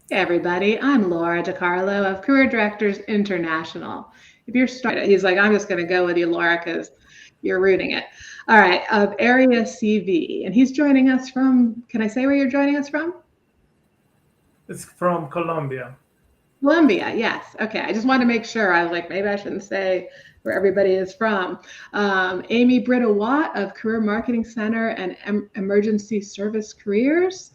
Hey everybody, I'm Laura DiCarlo of Career Directors International. If you're starting, he's like, I'm just going to go with you, Laura, because you're rooting it. All right, of Area CV, and he's joining us from. Can I say where you're joining us from? It's from Colombia. Colombia, yes. Okay, I just wanted to make sure. I was like, maybe I shouldn't say where everybody is from. Amy Britta Watt of Career Marketing Center and Emergency Service Careers.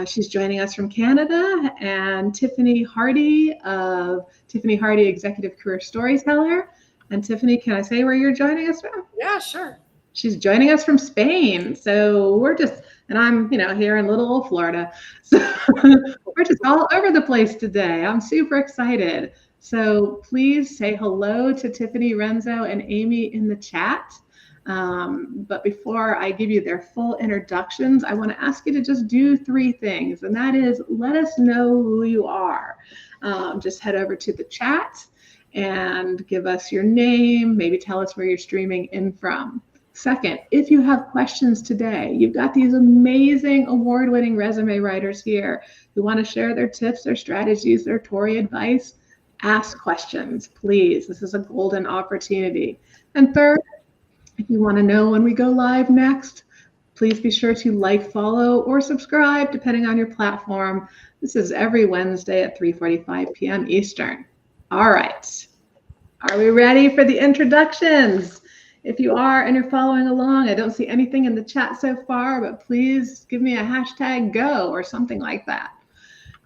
She's joining us from Canada, and Tiffany Hardy of Tiffany Hardy Executive Career Storyteller. And Tiffany, can I say where you're joining us from? Yeah, sure. She's joining us from Spain. So we're just, and I'm, here in little old Florida. So we're just all over the place today. I'm super excited. So please say hello to Tiffany, Renzo, and Amy in the chat. But before I give you their full introductions, I want to ask you to just do three things, and that is let us know who you are. Just head over to the chat and give us your name, maybe tell us where you're streaming in from. Second, if you have questions today, you've got these amazing award-winning resume writers here who want to share their tips, their strategies, their TORI advice. Ask questions, please. This is a golden opportunity. And third, if you want to know when we go live next, please be sure to like, follow, or subscribe, depending on your platform. This is every Wednesday at 3:45 p.m. Eastern. All right. Are we ready for the introductions? If you are and you're following along, I don't see anything in the chat so far, but please give me a hashtag go or something like that.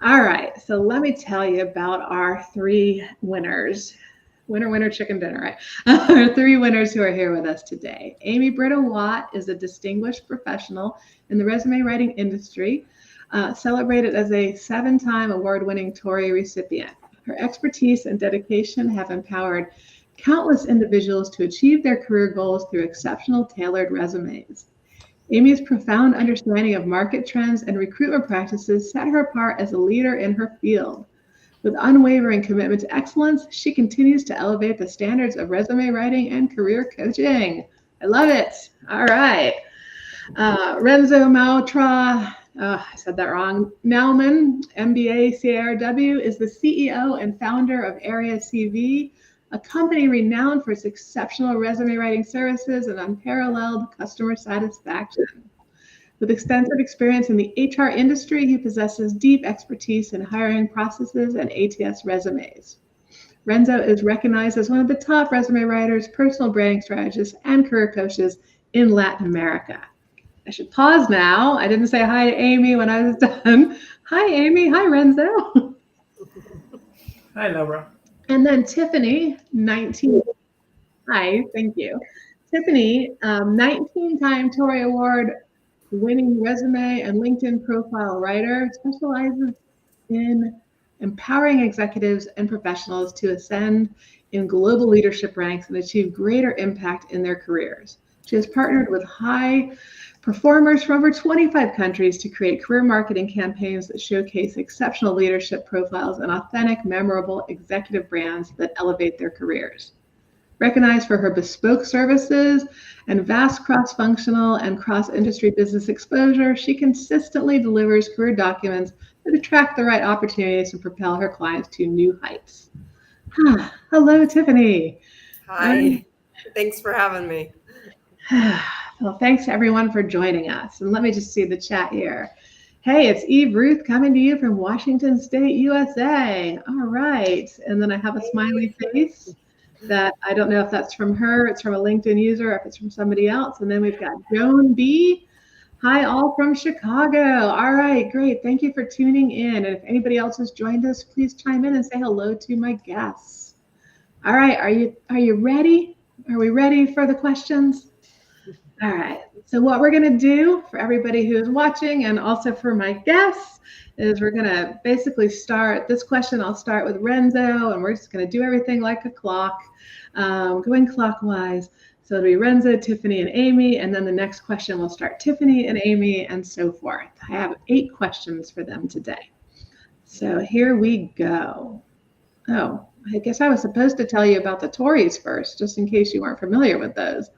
All right, so let me tell you about our three winners. Winner, winner, chicken dinner, right? Our three winners who are here with us today. Amy Britta Watt is a distinguished professional in the resume writing industry, celebrated as a 7-time award-winning TORI recipient. Her expertise and dedication have empowered countless individuals to achieve their career goals through exceptional tailored resumes. Amy's profound understanding of market trends and recruitment practices set her apart as a leader in her field. With unwavering commitment to excellence, she continues to elevate the standards of resume writing and career coaching. I love it. All right. Renzo Maúrtua, I said that wrong. Neumann, MBA, CARW, is the CEO and founder of Area CV, a company renowned for its exceptional resume writing services and unparalleled customer satisfaction. With extensive experience in the HR industry, he possesses deep expertise in hiring processes and ATS resumes. Renzo is recognized as one of the top resume writers, personal branding strategists, and career coaches in Latin America. I should pause now. I didn't say hi to Amy when I was done. Hi, Amy. Hi, Renzo. Hi, Laura. And then Tiffany, 19. Hi, thank you. Tiffany, 19-time TORI Award winning resume and LinkedIn profile writer, specializes in empowering executives and professionals to ascend in global leadership ranks and achieve greater impact in their careers. She has partnered with high performers from over 25 countries to create career marketing campaigns that showcase exceptional leadership profiles and authentic, memorable executive brands that elevate their careers. Recognized for her bespoke services and vast cross-functional and cross-industry business exposure, she consistently delivers career documents that attract the right opportunities and propel her clients to new heights. Hello, Tiffany. Hi. Thanks for having me. Well, thanks everyone for joining us. And let me just see the chat here. Hey, it's Eve Ruth coming to you from Washington State, USA. All right. And then I have a smiley face that I don't know if that's from her, it's from a LinkedIn user, if it's from somebody else. And then we've got Joan B. Hi, all from Chicago. All right, great. Thank you for tuning in. And if anybody else has joined us, please chime in and say hello to my guests. All right, are you ready? Are we ready for the questions? All right, so what we're gonna do for everybody who is watching and also for my guests is we're gonna basically start this question. I'll start with Renzo and we're just gonna do everything like a clock, going clockwise. So it'll be Renzo, Tiffany, and Amy, and then the next question will start Tiffany and Amy and so forth. I have 8 questions for them today. So here we go. Oh, I guess I was supposed to tell you about the TORIs first, just in case you weren't familiar with those.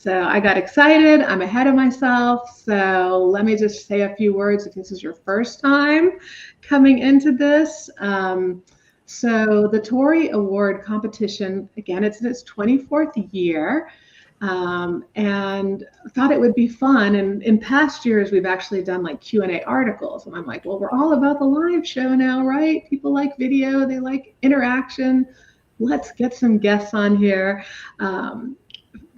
So I got excited. I'm ahead of myself. So let me just say a few words if this is your first time coming into this. So the TORI Award competition, again, it's in its 24th year. And thought it would be fun. And in past years, we've actually done like Q&A articles. And I'm like, well, we're all about the live show now, right? People like video, they like interaction. Let's get some guests on here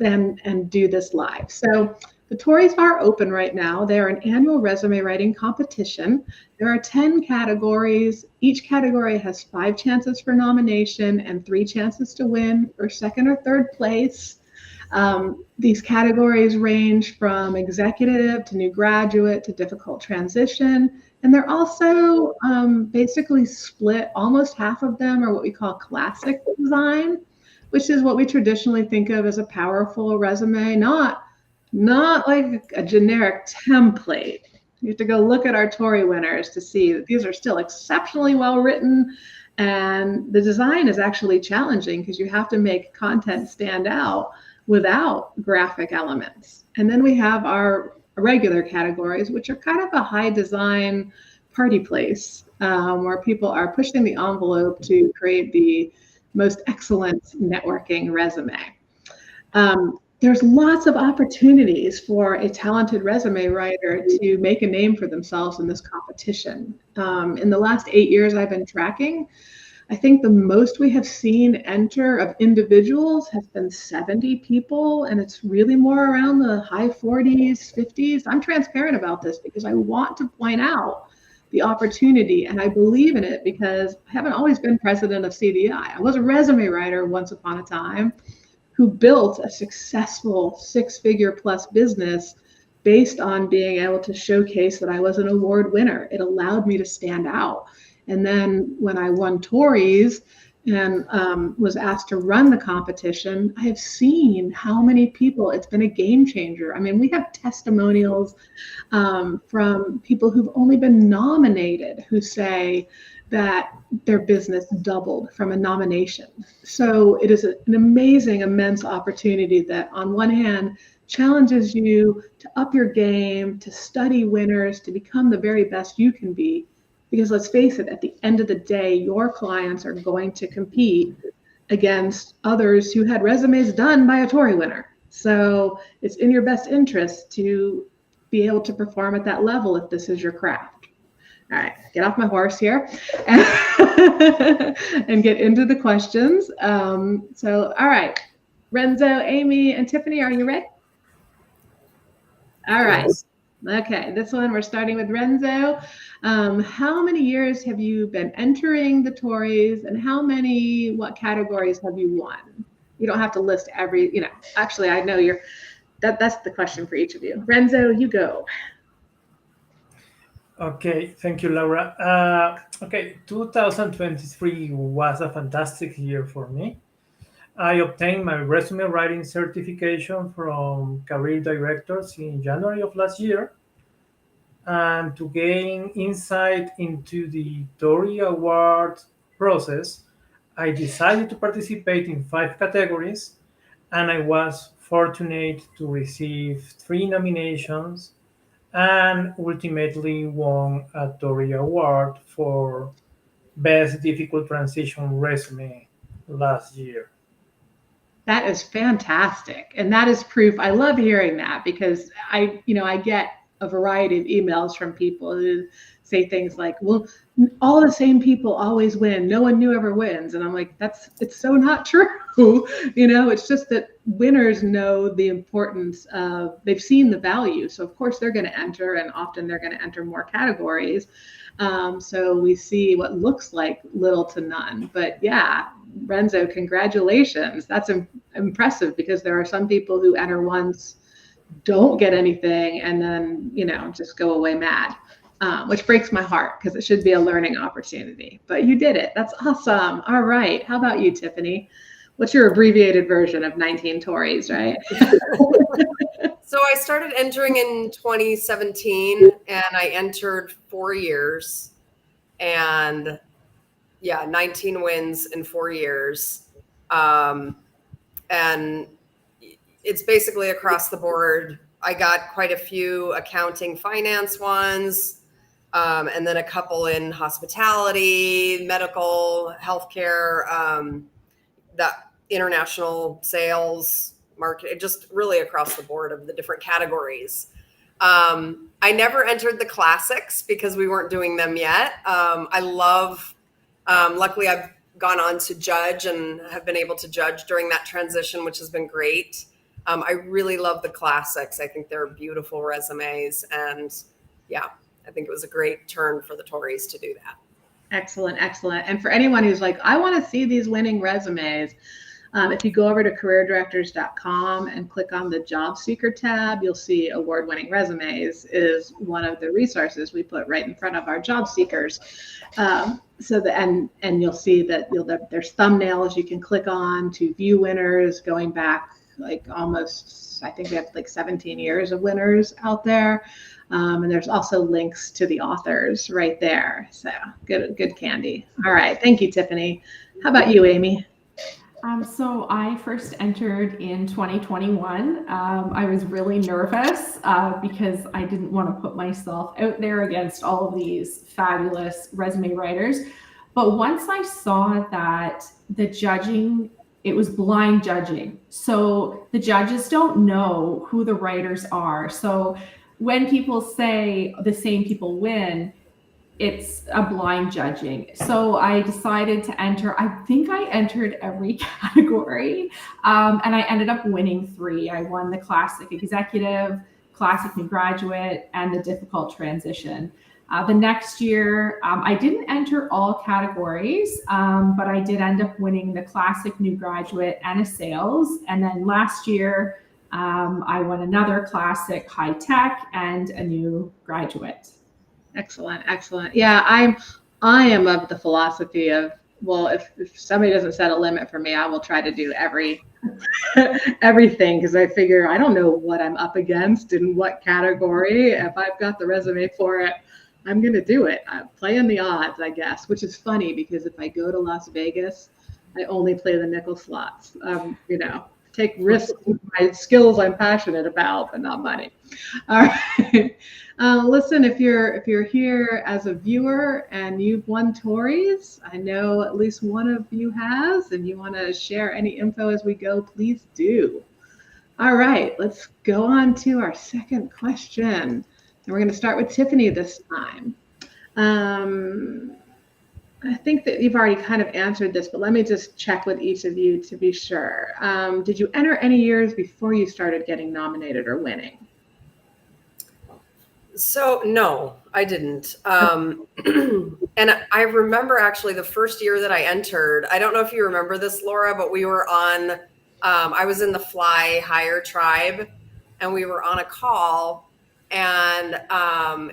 and do this live. So the TORIs are open right now. They're an annual resume writing competition. There are 10 categories. Each category has 5 chances for nomination and 3 chances to win for second or third place. These categories range from executive to new graduate to difficult transition. And they're also basically split. Almost half of them are what we call classic design, which is what we traditionally think of as a powerful resume, not like a generic template. You have to go look at our TORI winners to see that these are still exceptionally well written. And the design is actually challenging because you have to make content stand out without graphic elements. And then we have our regular categories, which are kind of a high design party place where people are pushing the envelope to create the most excellent networking resume. There's lots of opportunities for a talented resume writer to make a name for themselves in this competition. In the last 8 years I've been tracking, I think the most we have seen enter of individuals has been 70 people, and it's really more around the high 40s, 50s. I'm transparent about this because I want to point out the opportunity, and I believe in it because I haven't always been president of CDI. I was a resume writer once upon a time who built a successful 6-figure plus business based on being able to showcase that I was an award winner. It allowed me to stand out. And then when I won TORIs and was asked to run the competition, I have seen how many people, it's been a game changer. I mean, we have testimonials from people who've only been nominated who say that their business doubled from a nomination. So it is an amazing, immense opportunity that on one hand challenges you to up your game, to study winners, to become the very best you can be. Because let's face it, at the end of the day, your clients are going to compete against others who had resumes done by a TORI winner. So it's in your best interest to be able to perform at that level if this is your craft. All right, get off my horse here and get into the questions. So, all right, Renzo, Amy, and Tiffany, are you ready? All right. Okay, this one we're starting with Renzo. How many years have you been entering the TORIs, and what categories have you won? You don't have to list every, actually I know that's the question for each of you. Renzo, you go. Okay, thank you, Laura. Okay, 2023 was a fantastic year for me. I obtained my resume writing certification from Career Directors in January of last year. And to gain insight into the TORI Award process, I decided to participate in 5 categories, and I was fortunate to receive 3 nominations and ultimately won a TORI Award for Best Difficult Transition Resume last year. That is fantastic. And that is proof. I love hearing that because I get a variety of emails from people who say things like, well, all the same people always win. No one new ever wins. And I'm like, it's so not true. It's just that winners know the importance of, they've seen the value. So of course they're going to enter, and often they're going to enter more categories. So we see what looks like little to none. But yeah, Renzo, congratulations. That's impressive because there are some people who enter once, don't get anything, and then, just go away mad, which breaks my heart because it should be a learning opportunity. But you did it. That's awesome. All right. How about you, Tiffany? What's your abbreviated version of 19 TORIs, right? So I started entering in 2017 and I entered 4 years, and 19 wins in 4 years. And it's basically across the board. I got quite a few accounting, finance ones, and then a couple in hospitality, medical, healthcare, that international sales, market, just really across the board of the different categories. I never entered the classics because we weren't doing them yet. I love, luckily I've gone on to judge and have been able to judge during that transition, which has been great. I really love the classics. I think they're beautiful resumes, and yeah, I think it was a great turn for the TORIs to do that. Excellent, excellent. And for anyone who's like, I want to see these winning resumes, if you go over to careerdirectors.com and click on the job seeker tab, you'll see award-winning resumes is one of the resources we put right in front of our job seekers. So and you'll see that there's thumbnails you can click on to view winners going back like almost, I think we have like 17 years of winners out there. And there's also links to the authors right there. So good candy. All right. Thank you, Tiffany. How about you, Amy? So I first entered in 2021. I was really nervous because I didn't want to put myself out there against all of these fabulous resume writers. But once I saw that the judging, it was blind judging. So the judges don't know who the writers are. So when people say the same people win, it's a blind judging. So I decided to enter. I think I entered every category, and I ended up winning 3. I won the classic executive, classic new graduate, and the difficult transition. The next year, I didn't enter all categories, but I did end up winning the classic new graduate and a sales. And then last year, I won another classic high tech and a new graduate. Excellent, excellent. Yeah, I am of the philosophy of, well, if somebody doesn't set a limit for me, I will try to do everything, because I figure I don't know what I'm up against in what category. If I've got the resume for it, I'm going to do it. I'm playing the odds, I guess, which is funny because if I go to Las Vegas, I only play the nickel slots. Take risks with my skills I'm passionate about, but not money. All right. Listen, if you're here as a viewer and you've won TORIs, I know at least one of you has, and you want to share any info as we go, please do. All right, let's go on to our second question. And we're going to start with Tiffany this time. I think that you've already kind of answered this, but let me just check with each of you to be sure. Did you enter any years before you started getting nominated or winning? So no, I didn't. And I remember actually the first year that I entered, I don't know if you remember this, Laura, but we were on, I was in the Fly Hire tribe, and we were on a call, and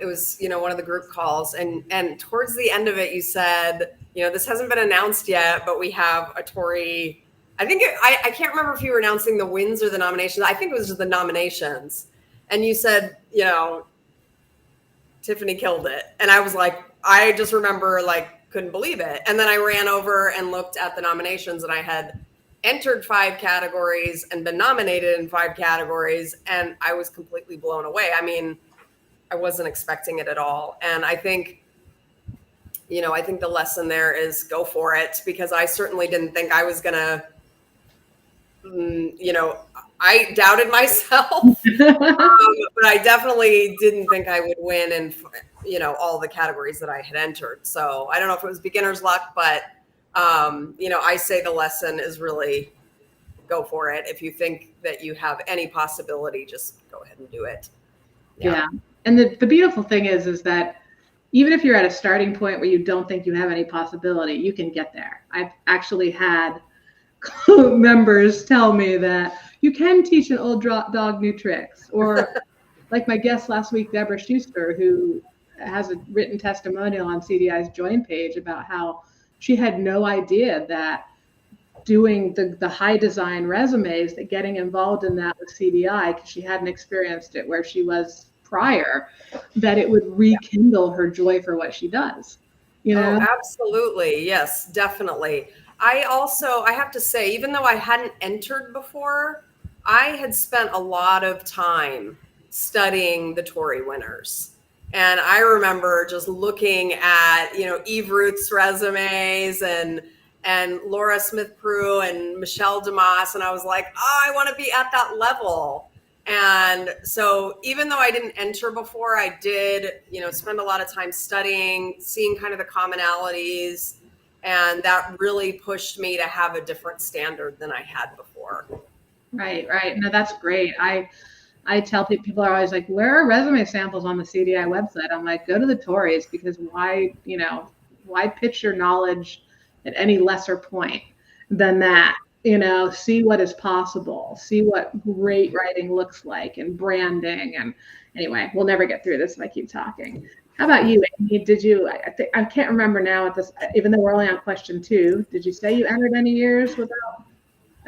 it was, one of the group calls, and towards the end of it, you said, this hasn't been announced yet, but we have a TORI. I think I can't remember if you were announcing the wins or the nominations. I think it was just the nominations. And you said, Tiffany killed it. And I was like, I just remember couldn't believe it. And then I ran over and looked at the nominations, and I had entered 5 categories and been nominated in 5 categories. And I was completely blown away. I mean, I wasn't expecting it at all. And I think, I think the lesson there is go for it, because I certainly didn't think I was going to, I doubted myself, but I definitely didn't think I would win in, all the categories that I had entered. So I don't know if it was beginner's luck, but, I say the lesson is really go for it. If you think that you have any possibility, just go ahead and do it. Yeah. And the beautiful thing is that even if you're at a starting point where you don't think you have any possibility, you can get there. I've actually had members tell me that you can teach an old dog new tricks, or like my guest last week, Deborah Schuster, who has a written testimonial on CDI's join page about how she had no idea that doing the high design resumes, that getting involved in that with CDI, because she hadn't experienced it where she was prior, that it would rekindle her joy for what she does. Oh, absolutely. Yes, definitely. I have to say, even though I hadn't entered before, I had spent a lot of time studying the TORI winners. And I remember just looking at, Eve Ruth's resumes and Laura Smith-Prue and Michelle Demas. And I was like, oh, I want to be at that level. And so even though I didn't enter before, I did, spend a lot of time studying, seeing kind of the commonalities. And that really pushed me to have a different standard than I had before. Right. No, that's great. I tell people are always like, where are resume samples on the CDI website? I'm like, go to the TORIs, because why pitch your knowledge at any lesser point than that? See what is possible, see what great writing looks like, and branding. And anyway, we'll never get through this if I keep talking. How about you, Amy? Did you, I can't remember now at this, even though we're only on question 2, did you say you entered any years without?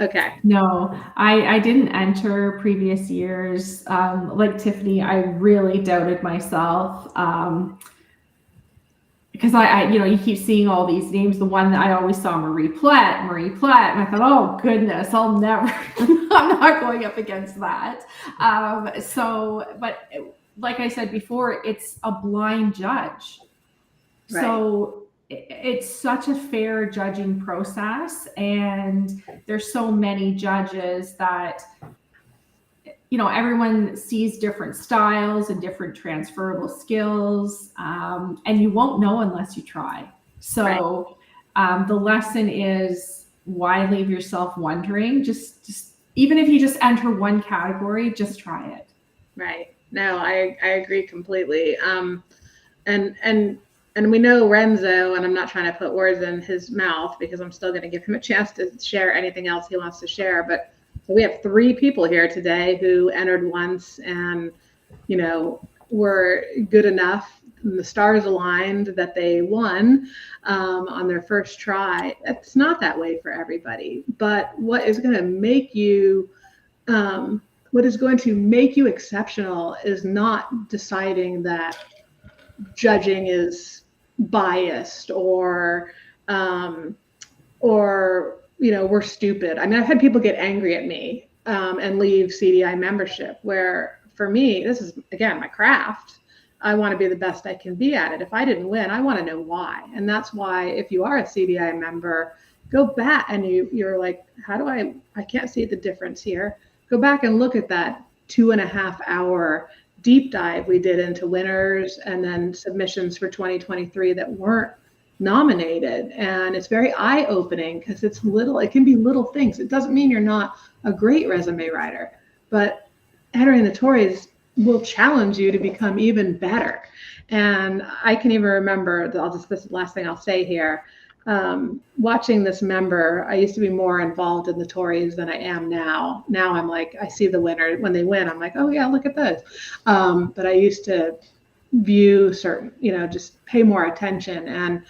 Okay. No, I didn't enter previous years. Like Tiffany, I really doubted myself. Because you keep seeing all these names. The one that I always saw, Marie Platt, and I thought, oh goodness, I'm not going up against that. But like I said before, it's a blind judge. Right. So it's such a fair judging process, and there's so many judges that everyone sees different styles and different transferable skills, and you won't know unless you try. So the lesson is, why leave yourself wondering? Just even if you just enter one category, just try it. Right. No, I agree completely. And we know Renzo, and I'm not trying to put words in his mouth because I'm still going to give him a chance to share anything else he wants to share. But so we have 3 people here today who entered once and, were good enough, and the stars aligned that they won on their first try. It's not that way for everybody. But what is going to make you exceptional is not deciding that judging is biased or we're stupid. I mean, I've had people get angry at me and leave CDI membership, where for me, this is, again, my craft. I want to be the best I can be at it. If I didn't win, I want to know why. And that's why, if you are a CDI member, go back and you're like, I can't see the difference here. Go back and look at that 2.5 hour deep dive we did into winners and then submissions for 2023 that weren't nominated. And it's very eye-opening, because it can be little things. It doesn't mean you're not a great resume writer, but entering the TORIs will challenge you to become even better. And I can even remember, this is the last thing I'll say here, watching this member. I used to be more involved in the TORIs than I am now. Now I'm like, I see the winner. When they win, I'm like, oh yeah, look at those. But I used to view certain, just pay more attention, and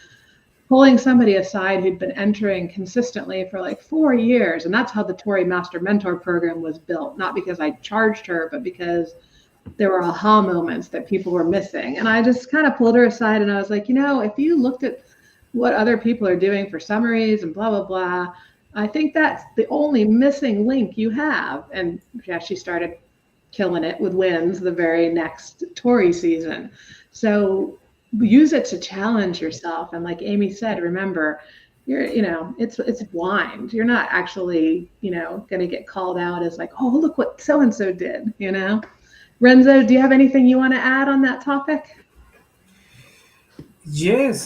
pulling somebody aside who'd been entering consistently for like 4 years. And that's how the TORI Master Mentor program was built. Not because I charged her, but because there were aha moments that people were missing. And I just kind of pulled her aside and I was like, if you looked at what other people are doing for summaries and blah, blah, blah, I think that's the only missing link you have. And yeah, she started killing it with wins the very next TORI season. So use it to challenge yourself. And like Amy said, remember, it's blind. You're not actually, going to get called out as like, oh, look what so-and-so did, Renzo, do you have anything you want to add on that topic? Yes,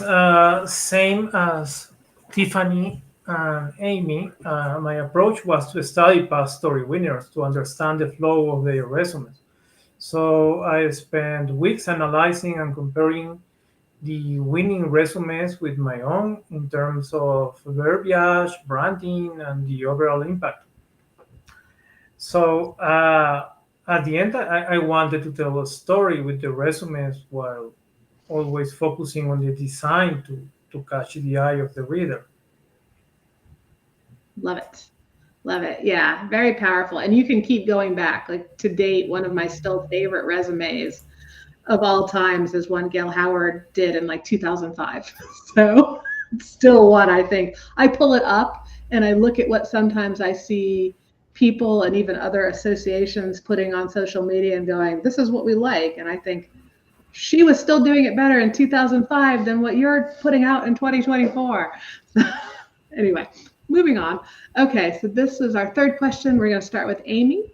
same as Tiffany and Amy, my approach was to study past TORI winners to understand the flow of their resumes. So I spent weeks analyzing and comparing the winning resumes with my own in terms of verbiage, branding, and the overall impact. So at the end, I wanted to tell a story with the resumes while always focusing on the design to catch the eye of the reader. Love it. Love it. Yeah, very powerful. And you can keep going back. Like to date, one of my still favorite resumes of all times is one Gail Howard did in like 2005. So it's still one I think. I pull it up and I look at what sometimes I see people and even other associations putting on social media and going, this is what we like. And I think she was still doing it better in 2005 than what you're putting out in 2024. Anyway, moving on. Okay, so this is our third question. We're going to start with Amy.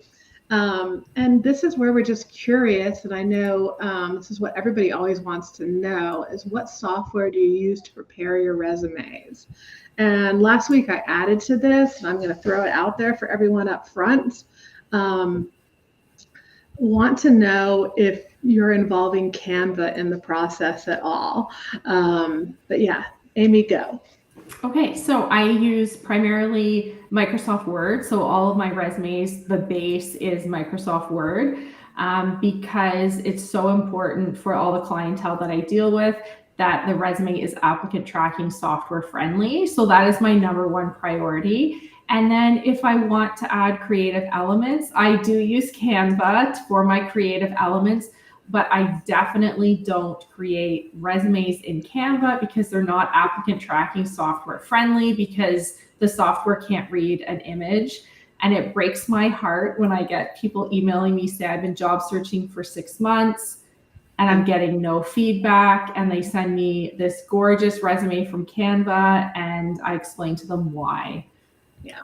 And this is where we're just curious, and I know this is what everybody always wants to know, is what software do you use to prepare your resumes? And last week I added to this, and I'm going to throw it out there for everyone up front. Want to know if you're involving Canva in the process at all. But yeah, Amy, go. Okay, so I use primarily Microsoft Word. So all of my resumes, the base is Microsoft Word, because it's so important for all the clientele that I deal with that the resume is applicant tracking software friendly. So that is my number one priority. And then if I want to add creative elements, I do use Canva for my creative elements, but I definitely don't create resumes in Canva because they're not applicant tracking software friendly, because the software can't read an image. And it breaks my heart when I get people emailing me, say, I've been job searching for 6 months and I'm getting no feedback. And they send me this gorgeous resume from Canva and I explain to them why. Yeah.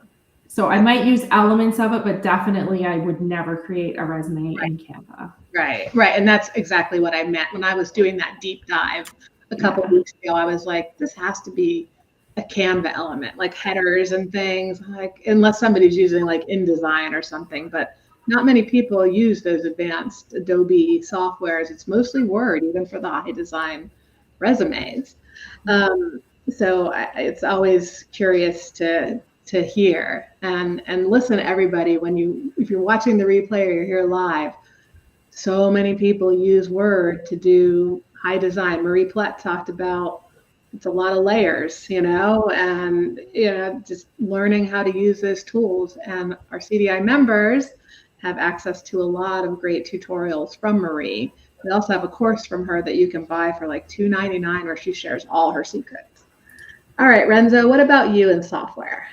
So I might use elements of it, but definitely I would never create a resume in Canva. Right. And that's exactly what I meant when I was doing that deep dive a couple of weeks ago. I was like, this has to be a Canva element, like headers and things, like unless somebody's using like InDesign or something, but not many people use those advanced Adobe softwares. It's mostly Word, even for the high design resumes. So it's always curious to hear and listen, everybody, if you're watching the replay or you're here live, so many people use Word to do high design. Marie Plett talked about it's a lot of layers, and just learning how to use those tools. And our CDI members have access to a lot of great tutorials from Marie. We also have a course from her that you can buy for like $2.99 where she shares all her secrets. All right, Renzo, what about you in software?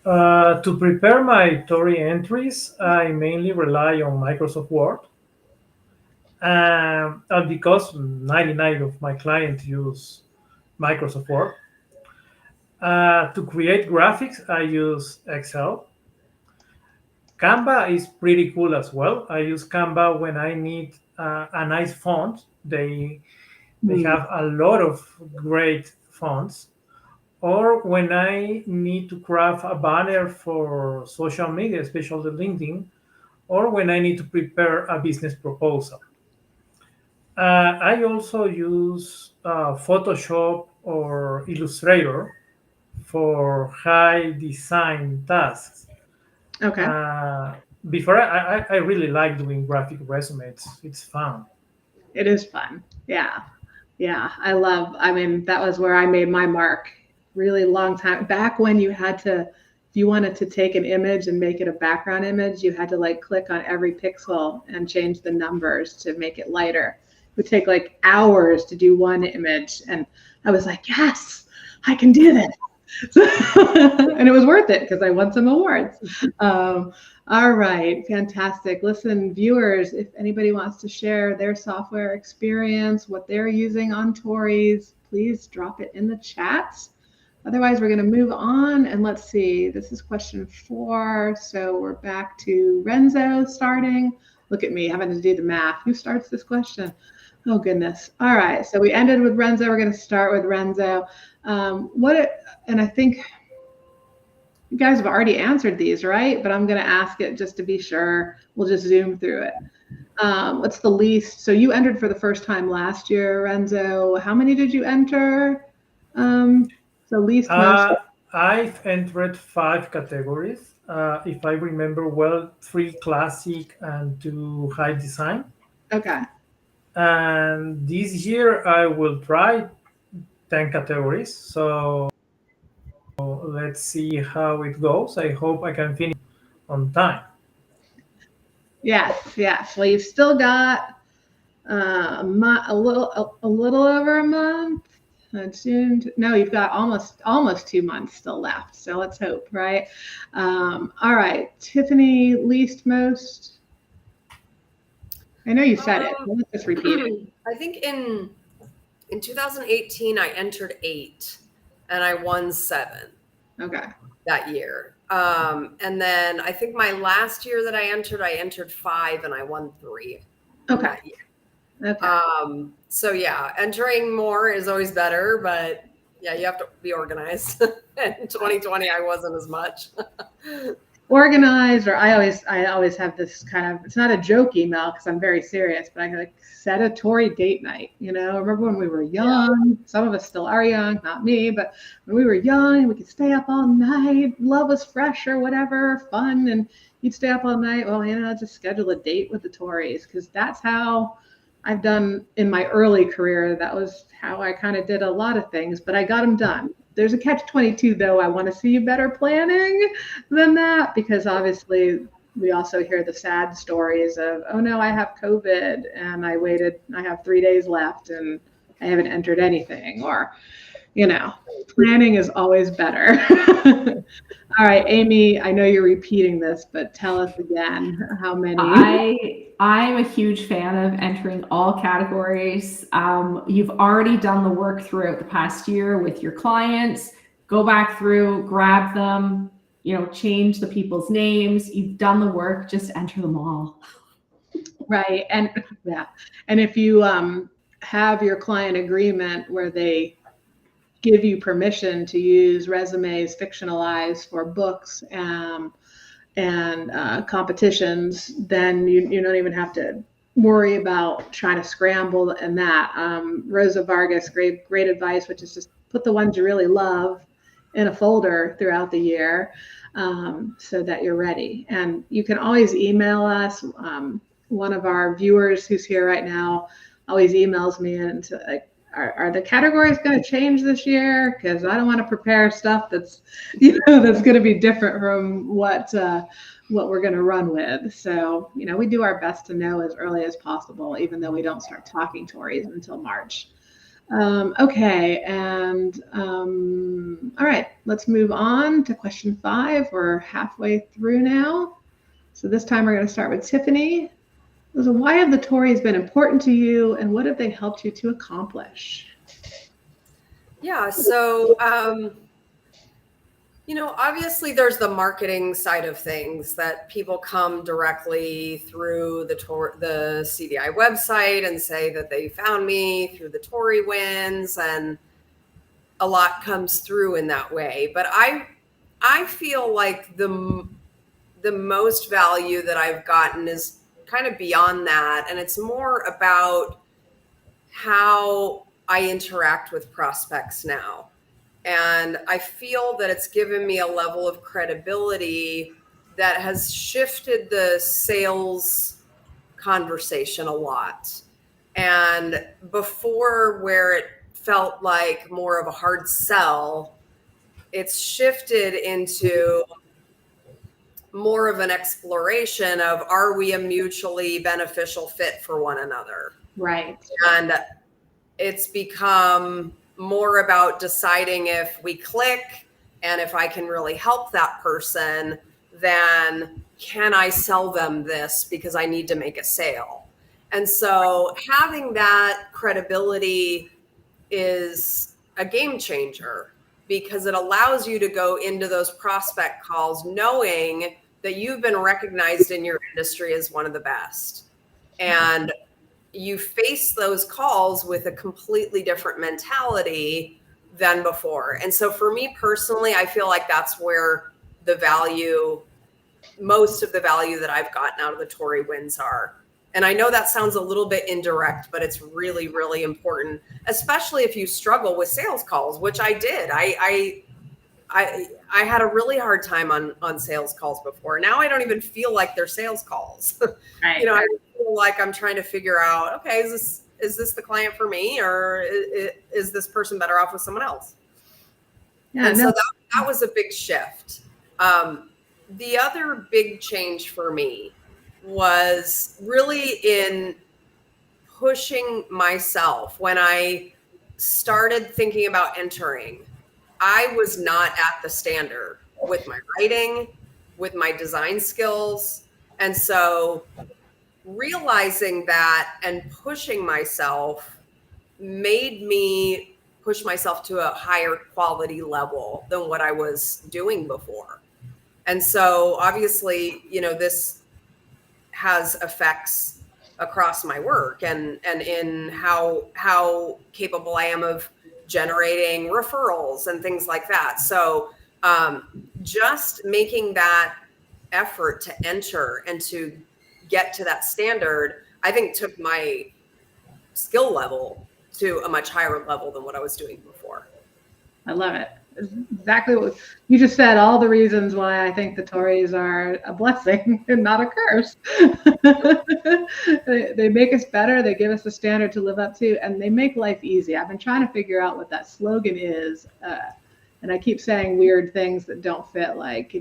To prepare my TORI entries, I mainly rely on Microsoft Word. And because 99% of my clients use Microsoft Word. To create graphics, I use Excel. Canva is pretty cool as well. I use Canva when I need a nice font. They have a lot of great fonts. Or when I need to craft a banner for social media, especially LinkedIn, or when I need to prepare a business proposal. I also use Photoshop or Illustrator for high design tasks. Okay. Before I really like doing graphic resumes. It's fun. It is fun. Yeah. That was where I made my mark really long time back, when you had to, if you wanted to take an image and make it a background image, you had to like click on every pixel and change the numbers to make it lighter. It would take like hours to do one image. And I was like, yes, I can do this. And it was worth it because I won some awards. All right, fantastic. Listen, viewers, if anybody wants to share their software experience, what they're using on TORIs, please drop it in the chat. Otherwise, we're going to move on, and let's see. This is question 4. So we're back to Renzo starting. Look at me having to do the math. Who starts this question? Oh, goodness. All right. So we ended with Renzo. We're going to start with Renzo. And I think you guys have already answered these, right? But I'm going to ask it just to be sure. We'll just zoom through it. What's the least? So you entered for the first time last year, Renzo. How many did you enter? So least most. I've entered 5 categories. If I remember well, 3 classic and 2 high design. Okay. And this year I will try 10 categories. So let's see how it goes. I hope I can finish on time. Yes. Well, you've still got a little over a month. June. No, you've got almost 2 months still left. So let's hope, right? All right, Tiffany, least most. I know you said it. Let's just repeat it. I think in 2018 I entered 8 and I won 7. Okay. That year. And then I think my last year that I entered 5 and I won 3. Okay. That year. Okay. So yeah, entering more is always better, but yeah, you have to be organized. In 2020, I wasn't as much. Organized, or I always have this kind of, it's not a joke email because I'm very serious, but I like set a TORI date night. Remember when we were young? Yeah. Some of us still are young, not me, but when we were young, we could stay up all night. Love was fresh or whatever, fun, and you'd stay up all night. Well, just schedule a date with the TORIs, because that's how I've done in my early career. That was how I kind of did a lot of things, but I got them done. There's a catch-22 though. I want to see better planning than that, because obviously we also hear the sad stories of, oh no, I have COVID and I have 3 days left and I haven't entered anything, or, planning is always better. All right, Amy, I know you're repeating this, but tell us again how many. I'm a huge fan of entering all categories. You've already done the work throughout the past year with your clients. Go back through, grab them, change the people's names. You've done the work, just enter them all. Right, and yeah, and if you have your client agreement where they give you permission to use resumes fictionalized for books and competitions, then you don't even have to worry about trying to scramble and that. Rosa Vargas, great advice, which is just put the ones you really love in a folder throughout the year, so that you're ready. And you can always email us. One of our viewers who's here right now always emails me and like, are the categories going to change this year? Because I don't want to prepare stuff that's that's going to be different from what we're going to run with. So we do our best to know as early as possible, even though we don't start talking TORIs until March. Okay, and all right, let's move on to question 5. We're halfway through now. So this time we're going to start with Tiffany. So why have the TORIs been important to you, and what have they helped you to accomplish? Yeah, so obviously there's the marketing side of things, that people come directly through the CDI website and say that they found me through the TORI wins, and a lot comes through in that way. But I feel like the most value that I've gotten is kind of beyond that, and it's more about how I interact with prospects now. And I feel that it's given me a level of credibility that has shifted the sales conversation a lot. And before, where it felt like more of a hard sell, it's shifted into more of an exploration of, are we a mutually beneficial fit for one another? Right. And it's become more about deciding if we click and if I can really help that person, then can I sell them this because I need to make a sale? And so having that credibility is a game changer, because it allows you to go into those prospect calls knowing that you've been recognized in your industry as one of the best. And you face those calls with a completely different mentality than before. And so for me personally, I feel like that's where most of the value that I've gotten out of the TORI wins are. And I know that sounds a little bit indirect, but it's really, really important, especially if you struggle with sales calls, which I did. I had a really hard time on sales calls before. Now I don't even feel like they're sales calls. Right. I feel like I'm trying to figure out, okay, is this the client for me, or is this person better off with someone else? Yeah, and so that was a big shift. The other big change for me was really in pushing myself. When I started thinking about entering, I was not at the standard with my writing, with my design skills. And so realizing that and pushing myself made me push myself to a higher quality level than what I was doing before. And so obviously, this has effects across my work and in how capable I am of generating referrals and things like that. So just making that effort to enter and to get to that standard, I think took my skill level to a much higher level than what I was doing before. I love it. It's exactly what you just said. All the reasons why I think the TORIs are a blessing and not a curse. They make us better. They give us a standard to live up to, and they make life easy. I've been trying to figure out what that slogan is, and I keep saying weird things that don't fit, like,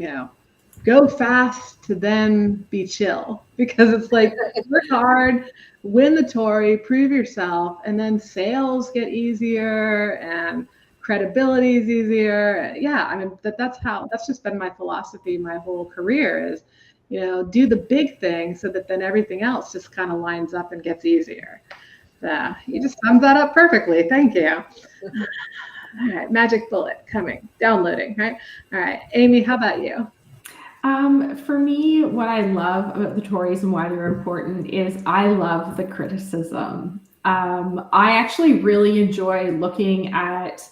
go fast to then be chill, because it's like work hard, win the TORI, prove yourself, and then sales get easier and credibility is easier. Yeah, I mean, that's just been my philosophy my whole career is, do the big thing so that then everything else just kind of lines up and gets easier. You just summed that up perfectly. Thank you. All right, magic bullet coming, downloading, right? All right, Amy, how about you? For me, what I love about the TORIs and why they're important is I love the criticism. I actually really enjoy looking at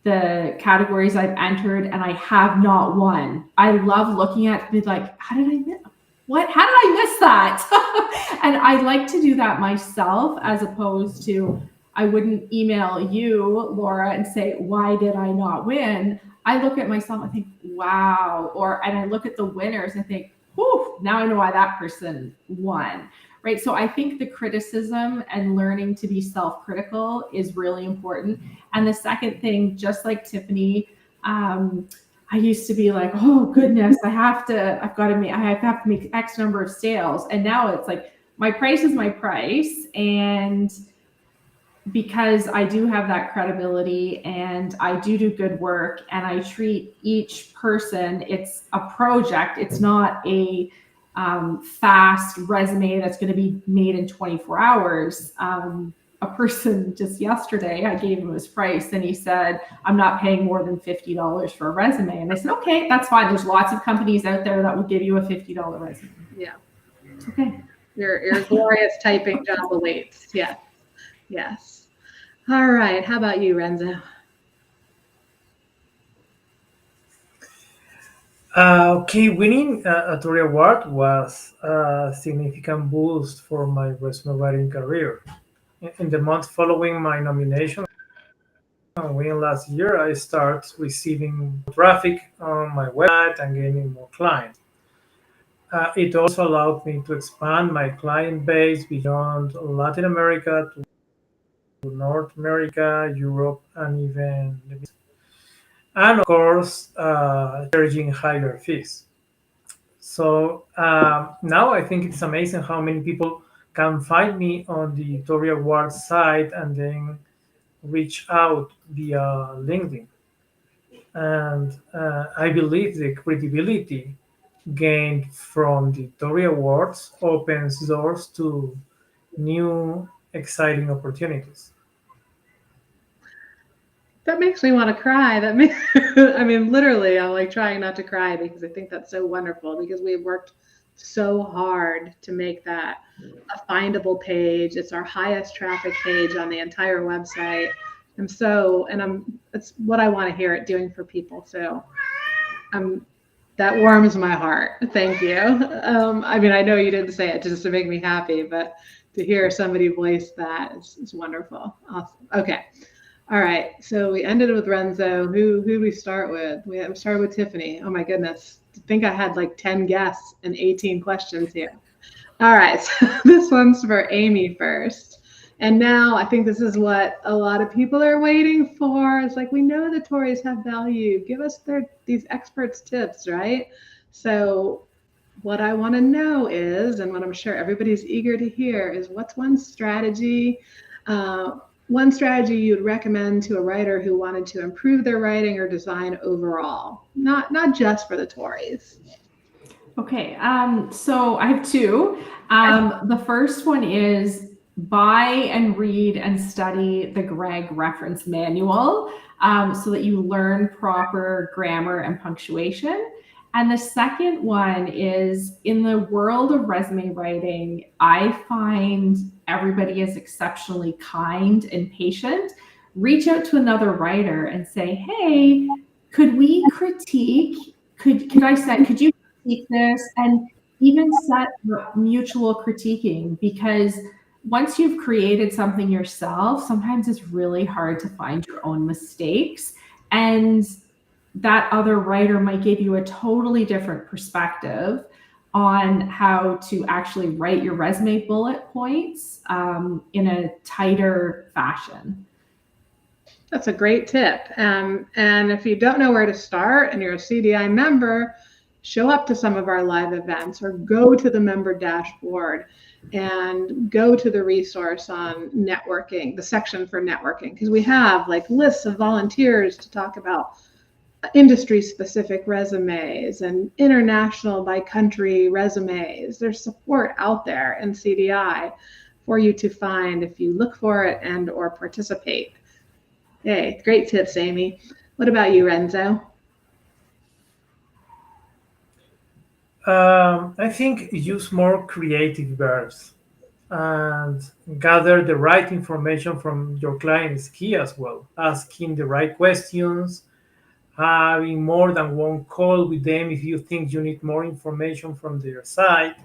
the categories I've entered and I have not won. I love looking at it like, how did I miss that? And I like to do that myself, as opposed to, I wouldn't email you, Laura, and say, why did I not win? I look at myself and think, wow. And I look at the winners and think, whew, now I know why that person won. Right. So I think the criticism and learning to be self-critical is really important. And the second thing, just like Tiffany, I used to be like, oh goodness, I have to make X number of sales. And now it's like, my price is my price. And because I do have that credibility and I do good work and I treat each person, it's a project. It's not a fast resume that's going to be made in 24 hours. A person just yesterday, I gave him his price and he said, I'm not paying more than $50 for a resume. And I said, okay, that's fine. There's lots of companies out there that will give you a $50 resume. Yeah. Okay. Your glorious typing job awaits. Yeah. Yes. All right. How about you, Renzo? Okay, winning a TORI award was a significant boost for my resume writing career. In the month following my nomination and win last year, I started receiving traffic on my website and gaining more clients. It also allowed me to expand my client base beyond Latin America to North America, Europe, and even the Middle East. And of course, charging higher fees. So now I think it's amazing how many people can find me on the TORI Awards site and then reach out via LinkedIn. And I believe the credibility gained from the TORI Awards opens doors to new, exciting opportunities. That makes me want to cry. I mean, literally, I'm like trying not to cry because I think that's so wonderful, because we've worked so hard to make that a findable page. It's our highest traffic page on the entire website. It's what I want to hear it doing for people. So that warms my heart. Thank you. I mean, I know you didn't say it just to make me happy, but to hear somebody voice that is wonderful. Awesome. Okay. All right, so we ended with Renzo. Who we start with? We started with Tiffany. Oh my goodness, I think I had like 10 guests and 18 questions here. All right, so this one's for Amy first. And now I think this is what a lot of people are waiting for. It's like, we know the TORIs have value. Give us these experts' tips, right? So what I want to know is, and what I'm sure everybody's eager to hear is, what's one strategy one strategy you'd recommend to a writer who wanted to improve their writing or design overall, not just for the TORIs. Okay, so I have two. The first one is buy and read and study the Gregg reference manual so that you learn proper grammar and punctuation. And the second one is, in the world of resume writing, I find everybody is exceptionally kind and patient. Reach out to another writer and say, hey, could we critique? Could you critique this? And even set up mutual critiquing, because once you've created something yourself, sometimes it's really hard to find your own mistakes. And that other writer might give you a totally different perspective on how to actually write your resume bullet points in a tighter fashion. That's a great tip. And if you don't know where to start and you're a CDI member, show up to some of our live events or go to the member dashboard and go to the resource on networking, the section for networking, because we have like lists of volunteers to talk about industry specific resumes and international by country resumes. There's support out there in CDI for you to find if you look for it and or participate. Hey, great tips, Amy. What about you, Renzo? I think use more creative verbs and gather the right information from your client is key as well. Asking the right questions, having more than one call with them if you think you need more information from their side,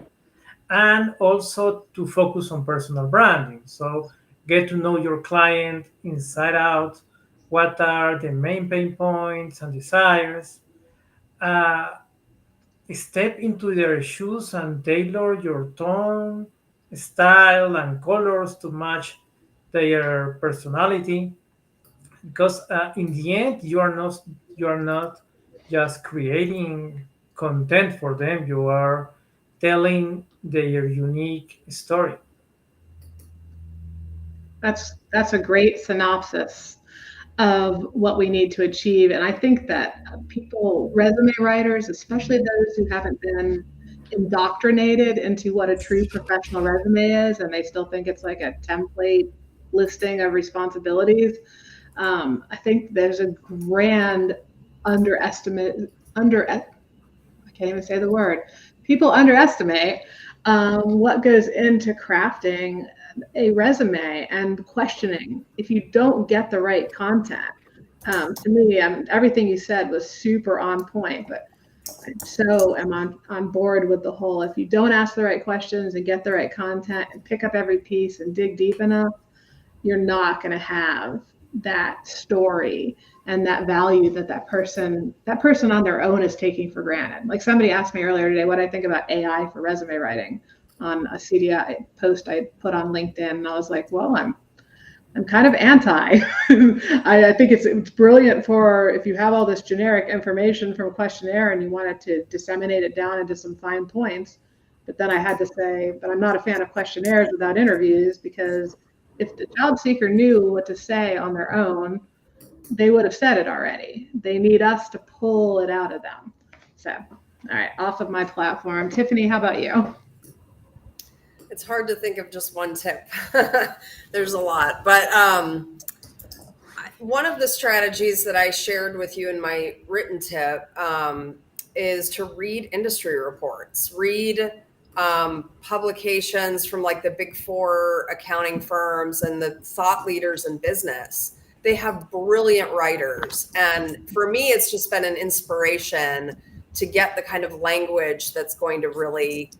and also to focus on personal branding. So get to know your client inside out. What are the main pain points and desires? Uh, Step into their shoes and tailor your tone, style, and colors to match their personality. Because in the end, you are not just creating content for them. You are telling their unique story. That's a great synopsis of what we need to achieve. And I think that people, resume writers, especially those who haven't been indoctrinated into what a true professional resume is, and they still think it's like a template listing of responsibilities. I think there's a grand I can't even say the word. People underestimate what goes into crafting a resume and questioning if you don't get the right content. To me, everything you said was super on point, but I so am on board with the whole, if you don't ask the right questions and get the right content and pick up every piece and dig deep enough, you're not going to have that story and that value that person on their own is taking for granted. Like somebody asked me earlier today what I think about AI for resume writing on a CDI post I put on LinkedIn, and I was like, well, I'm kind of anti. I think it's brilliant for if you have all this generic information from a questionnaire and you wanted to disseminate it down into some fine points. But then I had to say, but I'm not a fan of questionnaires without interviews, because if the job seeker knew what to say on their own, they would have said it already. They need us to pull it out of them. So, all right, off of my platform. Tiffany, how about you? It's hard to think of just one tip. There's a lot, but one of the strategies that I shared with you in my written tip is to read industry reports, read publications from like the big four accounting firms and the thought leaders in business. They have brilliant writers. And for me, it's just been an inspiration to get the kind of language that's going to really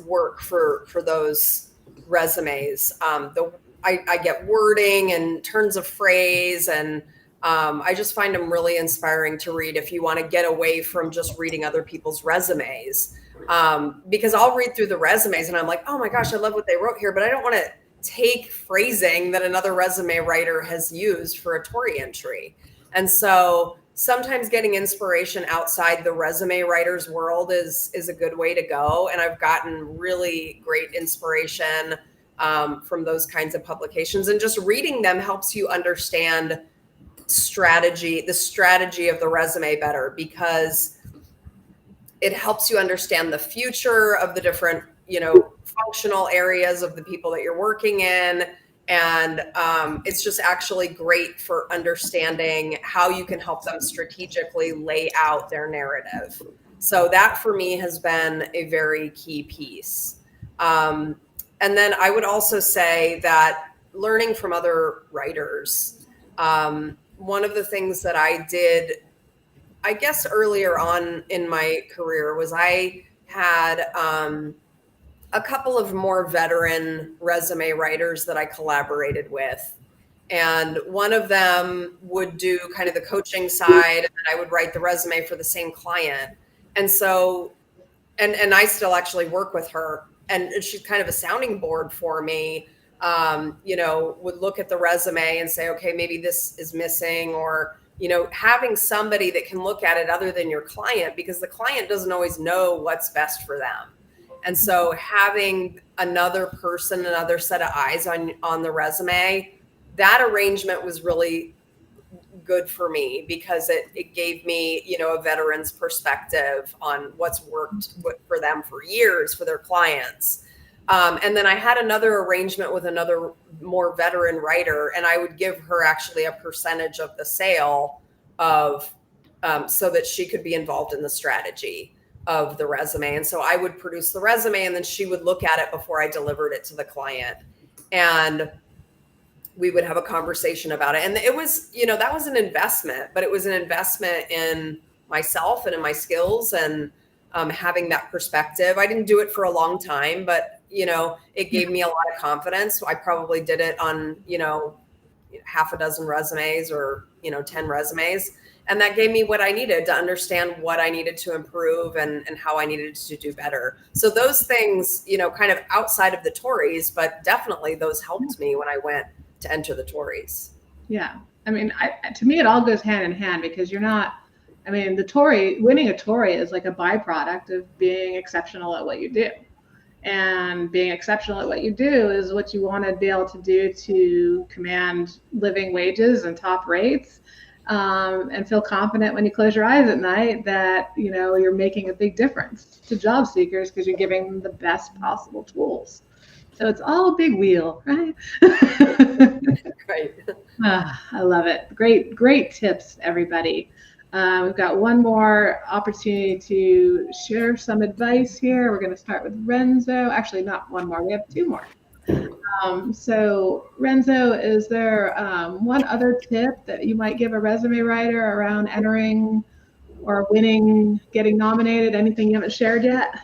work for those resumes. I get wording and turns of phrase, and I just find them really inspiring to read if you want to get away from just reading other people's resumes. Because I'll read through the resumes and I'm like, oh my gosh, I love what they wrote here, but I don't want to take phrasing that another resume writer has used for a TORI entry. And so sometimes getting inspiration outside the resume writer's world is a good way to go. And I've gotten really great inspiration from those kinds of publications. And just reading them helps you understand the strategy of the resume better, because it helps you understand the future of the different, functional areas of the people that you're working in. And it's just actually great for understanding how you can help them strategically lay out their narrative. So that for me has been a very key piece. And then I would also say that learning from other writers, one of the things that I did, I guess earlier on in my career, was I had a couple of more veteran resume writers that I collaborated with. And one of them would do kind of the coaching side, and I would write the resume for the same client. And so, and I still actually work with her, and she's kind of a sounding board for me. Would look at the resume and say, okay, maybe this is missing, or, having somebody that can look at it other than your client, because the client doesn't always know what's best for them. And so having another person, another set of eyes on the resume, that arrangement was really good for me, because it gave me, a veteran's perspective on what's worked for them for years for their clients. And then I had another arrangement with another more veteran writer, and I would give her actually a percentage of the sale of, so that she could be involved in the strategy of the resume. And so I would produce the resume, and then she would look at it before I delivered it to the client. And we would have a conversation about it. And it was, that was an investment, but it was an investment in myself and in my skills, and having that perspective. I didn't do it for a long time, but, it gave me a lot of confidence. I probably did it on, half a dozen resumes, or, 10 resumes. And that gave me what I needed to understand what I needed to improve, and how I needed to do better. So those things, kind of outside of the TORIs, but definitely those helped me when I went to enter the TORIs. Yeah. I mean, to me, it all goes hand in hand, because the TORI, winning a TORI is like a byproduct of being exceptional at what you do. And being exceptional at what you do is what you want to be able to do to command living wages and top rates. And feel confident when you close your eyes at night that, you're making a big difference to job seekers, because you're giving them the best possible tools. So it's all a big wheel, right? Right. I love it. Great tips, everybody. We've got one more opportunity to share some advice here. We're going to start with Renzo. Actually, not one more. We have two more. So Renzo, is there one other tip that you might give a resume writer around entering or winning, getting nominated? Anything you haven't shared yet?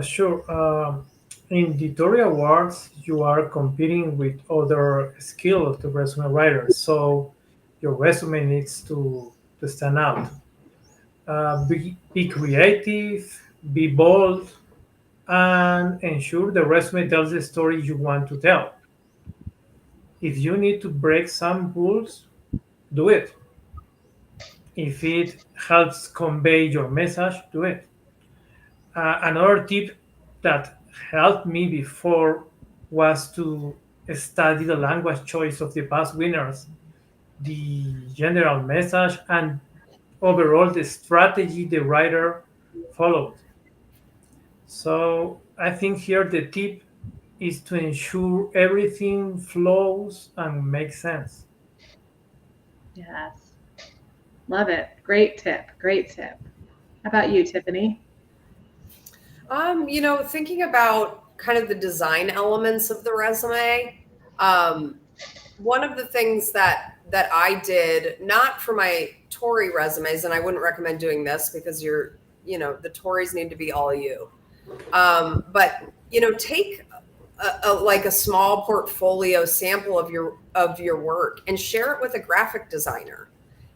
Sure. In the TORI Awards, you are competing with other skilled resume writers, so your resume needs to stand out. Be creative, be bold, and ensure the resume tells the story you want to tell. If you need to break some rules, do it. If it helps convey your message, do it. Another tip that helped me before was to study the language choice of the past winners, the general message, and overall the strategy the writer followed. So I think here the tip is to ensure everything flows and makes sense. Yes. Love it. Great tip. How about you, Tiffany? Thinking about kind of the design elements of the resume, one of the things that I did, not for my TORI resumes, and I wouldn't recommend doing this because the TORIs need to be all you. But take a small portfolio sample of your work and share it with a graphic designer,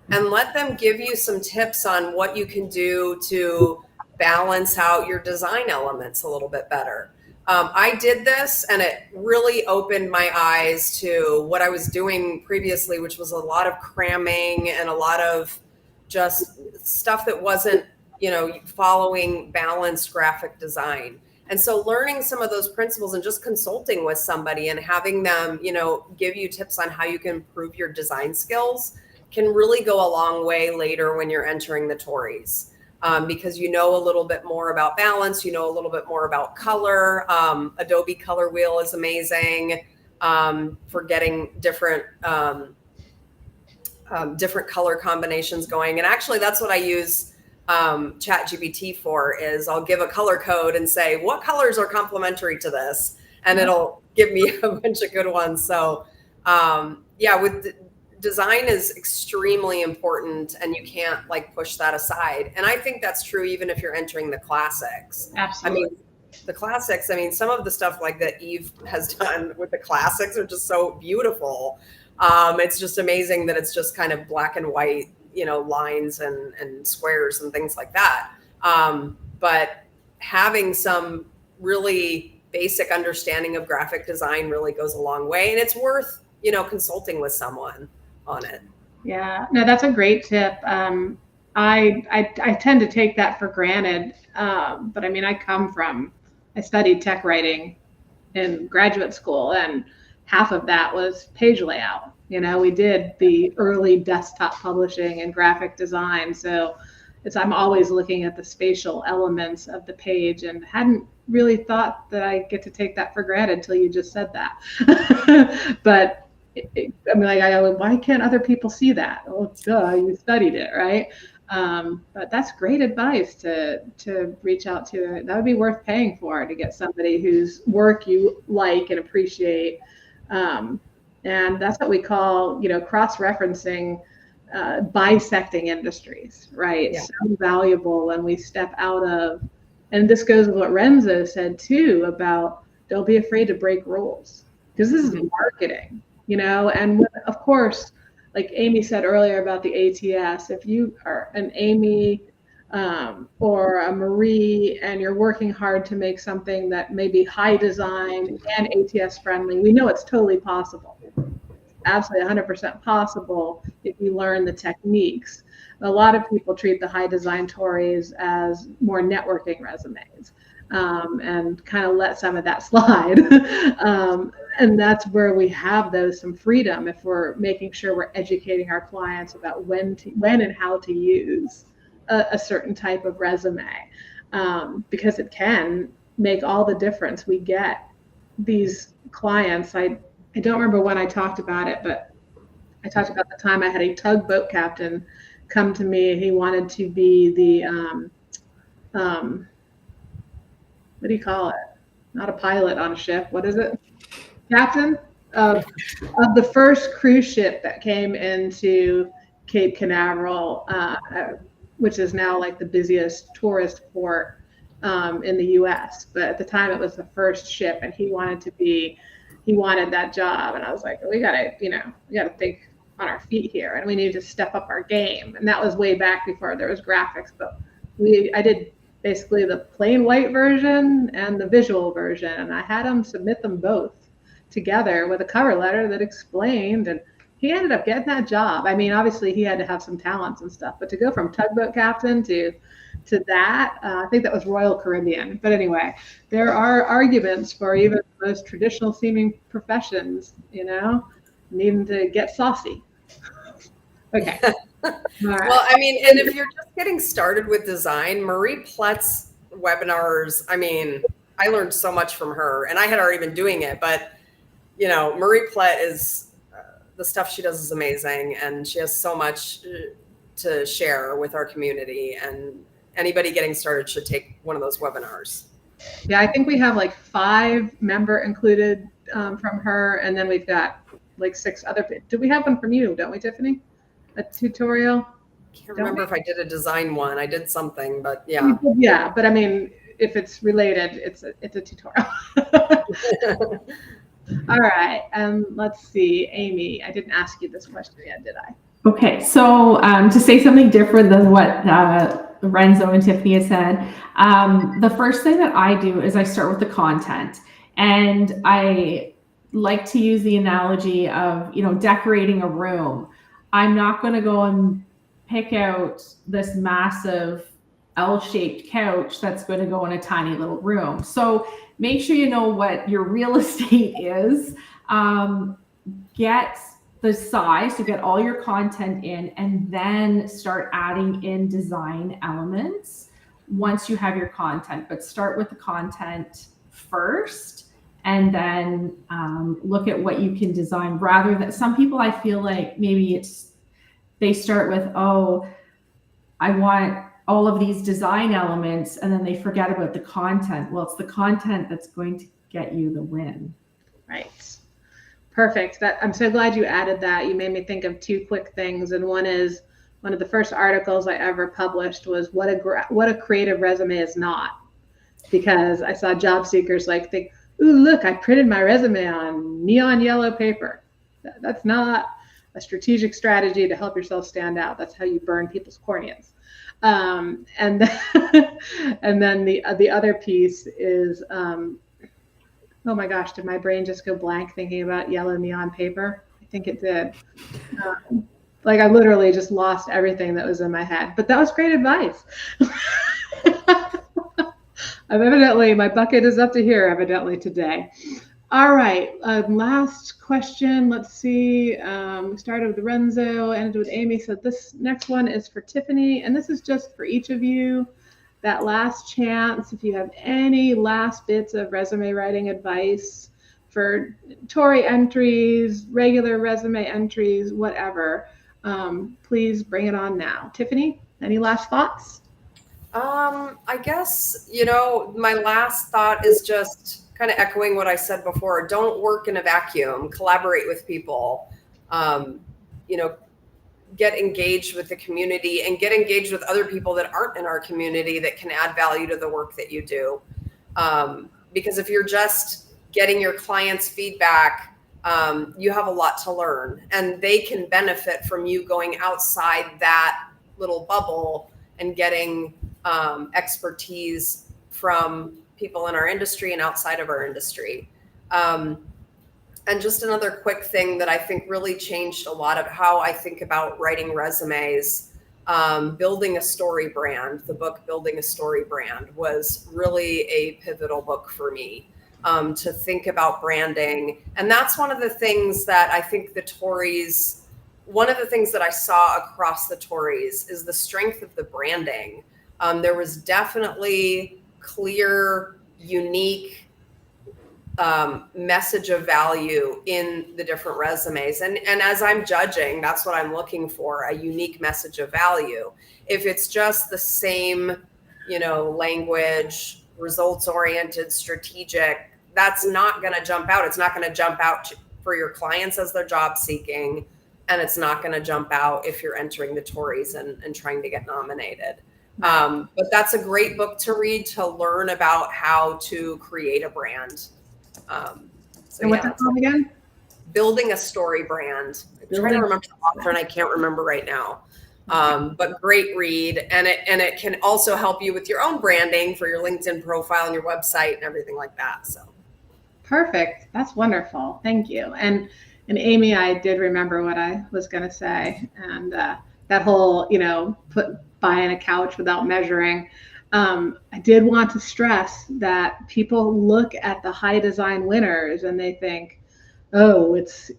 and let them give you some tips on what you can do to balance out your design elements a little bit better. I did this, and it really opened my eyes to what I was doing previously, which was a lot of cramming and a lot of just stuff that wasn't, following balanced graphic design. And so learning some of those principles and just consulting with somebody and having them, give you tips on how you can improve your design skills can really go a long way later when you're entering the TORIs. Because you know a little bit more about balance, you know a little bit more about color. Adobe Color Wheel is amazing for getting different color combinations going. And actually, that's what I use ChatGPT for. Is I'll give a color code and say what colors are complementary to this, and it'll give me a bunch of good ones. So with design is extremely important, and you can't push that aside. And I think that's true even if you're entering the classics. Absolutely. I mean, the classics, some of the stuff that Eve has done with the classics are just so beautiful. It's just amazing that it's just kind of black and white, lines and squares and things like that. But having some really basic understanding of graphic design really goes a long way, and it's worth, consulting with someone on it. Yeah, no, that's a great tip. I tend to take that for granted. But I studied tech writing in graduate school, and half of that was page layout. We did the early desktop publishing and graphic design. So I'm always looking at the spatial elements of the page, and hadn't really thought that I get to take that for granted until you just said that. But why can't other people see that? Well, duh, you studied it, right? But that's great advice to reach out to. That would be worth paying for, to get somebody whose work you like and appreciate. And that's what we call, cross-referencing, bisecting industries, right? Yeah. So valuable when we step out of, and this goes with what Renzo said too, about don't be afraid to break rules, because this is marketing, and of course, like Amy said earlier about the ATS, if you are an Amy or a Marie and you're working hard to make something that may be high design and ATS friendly, we know it's totally possible. Absolutely 100% possible if you learn the techniques. A lot of people treat the high design TORIs as more networking resumes, and kind of let some of that slide. And that's where we have some freedom, if we're making sure we're educating our clients about when and how to use a certain type of resume, because it can make all the difference. We get these clients. I don't remember when I talked about it, but I talked about the time I had a tugboat captain come to me, and he wanted to be the what do you call it? Not a pilot on a ship. What is it? Captain of the first cruise ship that came into Cape Canaveral, which is now the busiest tourist port in the U.S. But at the time, it was the first ship, and he wanted that job. And I was like, we gotta think on our feet here, and we need to step up our game. And that was way back before there was graphics. But I did basically the plain white version and the visual version, and I had him submit them both together with a cover letter that explained, and he ended up getting that job. Obviously he had to have some talents and stuff, but to go from tugboat captain to that, I think that was Royal Caribbean. But anyway, there are arguments for even the most traditional seeming professions, needing to get saucy. Okay. All right. Well, and if you're just getting started with design, Marie Plett's webinars, I learned so much from her, and I had already been doing it, but Marie Plett is, the stuff she does is amazing, and she has so much to share with our community, and anybody getting started should take one of those webinars. Yeah, I think we have 5 member included from her, and then we've got 6 other. Do we have one from you? Don't we, Tiffany? A tutorial? Can't remember if I did a design one. I did something, but yeah. Yeah, but if it's related, it's a tutorial. All right, let's see, Amy. I didn't ask you this question yet, did I? Okay, so to say something different than what Renzo and Tiffany has said, the first thing that I do is I start with the content, and I like to use the analogy of decorating a room. I'm not going to go and pick out this massive L-shaped couch that's going to go in a tiny little room. So make sure you know what your real estate is. Get the size, so get all your content in, and then start adding in design elements once you have your content. But start with the content first, and then look at what you can design, rather than some people, I feel like maybe they start with, oh, I want all of these design elements, and then they forget about the content. Well, it's the content that's going to get you the win. Right. Perfect. I'm so glad you added that. You made me think of two quick things. And one is, one of the first articles I ever published was what a creative resume is not. Because I saw job seekers like think, ooh, look, I printed my resume on neon yellow paper. That's not a strategic strategy to help yourself stand out. That's how you burn people's corneas. And then the other piece is, oh my gosh, did my brain just go blank thinking about yellow neon paper? I think it did. Like I literally just lost everything that was in my head, but that was great advice. My bucket is up to here evidently today. All right, last question. Let's see. We started with Renzo, ended with Amy. So this next one is for Tiffany, and this is just for each of you. That last chance, if you have any last bits of resume writing advice for TORI entries, regular resume entries, whatever, please bring it on now. Tiffany, any last thoughts? I guess, my last thought is just kind of echoing what I said before. Don't work in a vacuum, collaborate with people, get engaged with the community and get engaged with other people that aren't in our community that can add value to the work that you do. Because if you're just getting your clients' feedback, you have a lot to learn, and they can benefit from you going outside that little bubble and getting expertise from people in our industry and outside of our industry. And just another quick thing that I think really changed a lot of how I think about writing resumes, Building a Story Brand. The book Building a Story Brand was really a pivotal book for me, to think about branding. And that's one of the things that I think one of the things that I saw across the TORIs is the strength of the branding. There was definitely clear, unique message of value in the different resumes. And as I'm judging, that's what I'm looking for, a unique message of value. If it's just the same, language, results-oriented, strategic, that's not going to jump out. It's not going to jump out for your clients as they're job seeking. And it's not going to jump out if you're entering the TORIs and trying to get nominated. But that's a great book to read to learn about how to create a brand. And what's that called again? Building a Story Brand. I'm trying to remember the author and I can't remember right now. But great read. And it can also help you with your own branding for your LinkedIn profile and your website and everything like that. So perfect. That's wonderful. Thank you. And Amy, I did remember what I was going to say. And that whole, buying a couch without measuring. I did want to stress that people look at the high design winners and they think, oh, it's,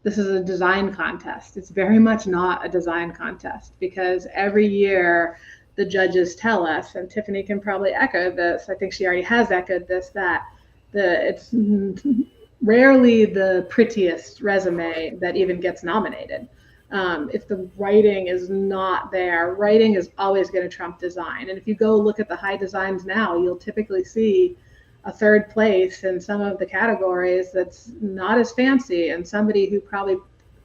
this is a design contest. It's very much not a design contest, because every year the judges tell us, and Tiffany can probably echo this, I think she already has echoed this, that it's rarely the prettiest resume that even gets nominated. If the writing is not there, writing is always going to trump design. And if you go look at the high designs now, you'll typically see a third place in some of the categories that's not as fancy, and somebody who probably